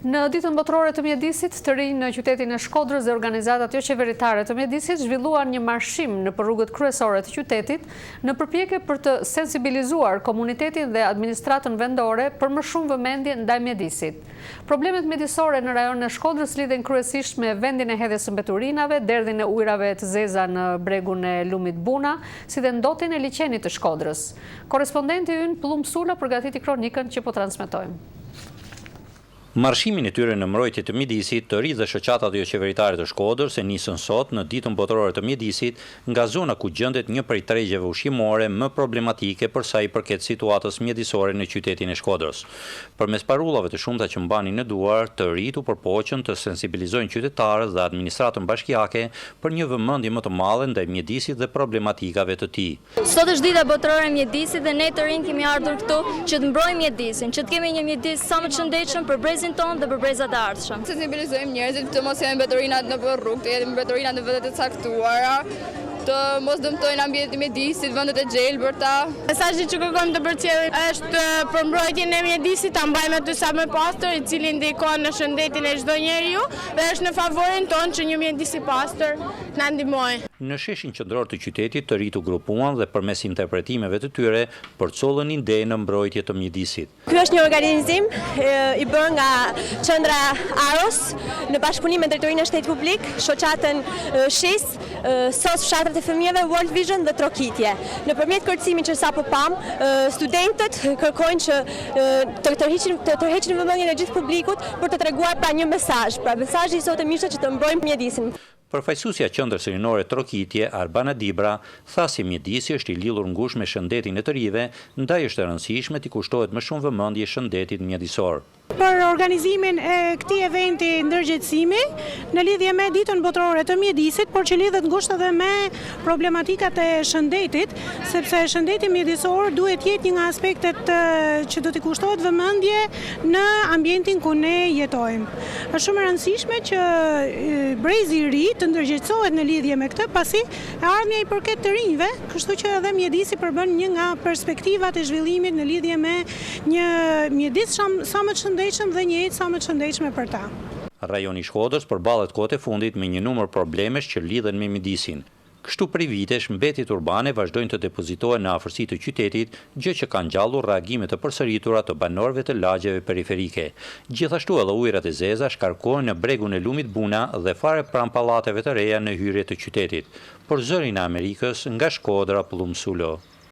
Në ditën botërore të mjedisit, të rinj në qytetin e Shkodrës dhe organizatat jo qeveritare të mjedisit zhvilluan një marshim në rrugët kryesore të qytetit në përpjekje për të sensibilizuar komunitetin dhe administratën vendore për më shumë vëmendje ndaj mjedisit. Problemet mjedisore në rajonin e Shkodrës lidhen kryesisht me vendin e hedhjes së mbeturinave, derdhin e ujrave të zeza në bregun e lumit Buna, si dhe ndotjen e liçenit të Shkodrës. Korrespondenti ynë Plumë Sula përgatiti kronikën që po transmetojmë. Marshimin e tyre në mbrojtje të mjedisit, të rinj dhe shoqatat jo qeveritare të Shkodrës e nisën sot në ditën botërore të mjedisit nga zona ku gjendet një prej tregjeve ushqimore më problematike për sa i përket situatës mjedisore në qytetin e Shkodrës. Përmes parullave të shumta që mbanin në duar, të rinjt u përpoqën të sensibilizojnë qytetarët dhe administratën bashkiake për një vëmendje më të madhe ndaj mjedisit dhe problematikave të tij. Sot është dita botërore e mjedisit dhe ne të rinj kemi ardhur këtu që të mbrojmë mjedisin, që të kemi një mjedis sa më të shëndetshëm për tonë dhe për brezat e ardhshëm. Sensibilizojmë njerëzit të mos jenë mbeturinat në rrugë, të jenë mbeturinat në vendet e caktuara, të mos dëmtojnë ambientin e mjedisit, vendet e gjelbërta. Mesazhi që kërkojmë të përcjellim është për mbrojtjen e mjedisit, ta mbajmë aty sa më pastër, i cili ndikon në shëndetin e çdo njeriu dhe është në favorin tonë që një mjedis i pastër na ndihmojë. Në sheshin qendror të qytetit të rinjt u grupuan dhe përmes interpretimeve të tyre përcollën ide në mbrojtje të mjedisit. Ky është një organizim i bërë nga Qendra Aros në bashkëpunim me Drejtorinë e Shtetit Publik, shoqatën SHIS, SOS Fshatrat e Fëmijëve, World Vision dhe Trokitje. Nëpërmjet kërcimit që sapo pam, studentët kërkojnë që të tërheqin vëmendjen e gjithë publikut për të treguar pra një mesazh. Pra mesazhi i sotëm ishte që të mbrojmë mjedisin. Përfaqësuesja e Qendrës Rinore Trokitje, Arbana Dibra, tha se mjedisi është i lidhur ngushtë me shëndetin e të rinjve, ndaj është e rëndësishme t'i kushtohet më shumë vëmendje shëndetit mjedisor. Për organizimin e këtij eventi ndërgjegjësimi në lidhje me ditën botërore të mjedisit, por që lidhet ngushtë edhe me problematikat e shëndetit, sepse shëndeti mjedisor duhet jetë një nga aspektet që do t'i kushtohet vëmendje në ambientin ku ne jetojmë. Është shumë e rëndësishme që brezi i ri të ndërgjegjësohet në lidhje me këtë, pasi ardhmja i përket të rinjve, kështu që edhe mjedisi përbën një nga perspektivat e zhvillimit në lidhje me një mjedis sa më të shëndetshëm dhe një jetë sa më të shëndetshme për ta. Rajoni i Shkodrës përballet kohët e fundit me një numër problemesh që lidhen me mjedisin. Kështu prej vitesh, mbetjet urbane vazhdojnë të depozitohen në afërsi të qytetit, gjë që ka ngjallur reagime të përsëritura të banorëve të lagjeve periferike. Gjithashtu edhe ujërat e zeza shkarkohen në bregun e lumit Buna dhe fare pranë pallateve të reja në hyrje të qytetit. Për zërin e Amerikës, nga Shkodra, Plumë Sula.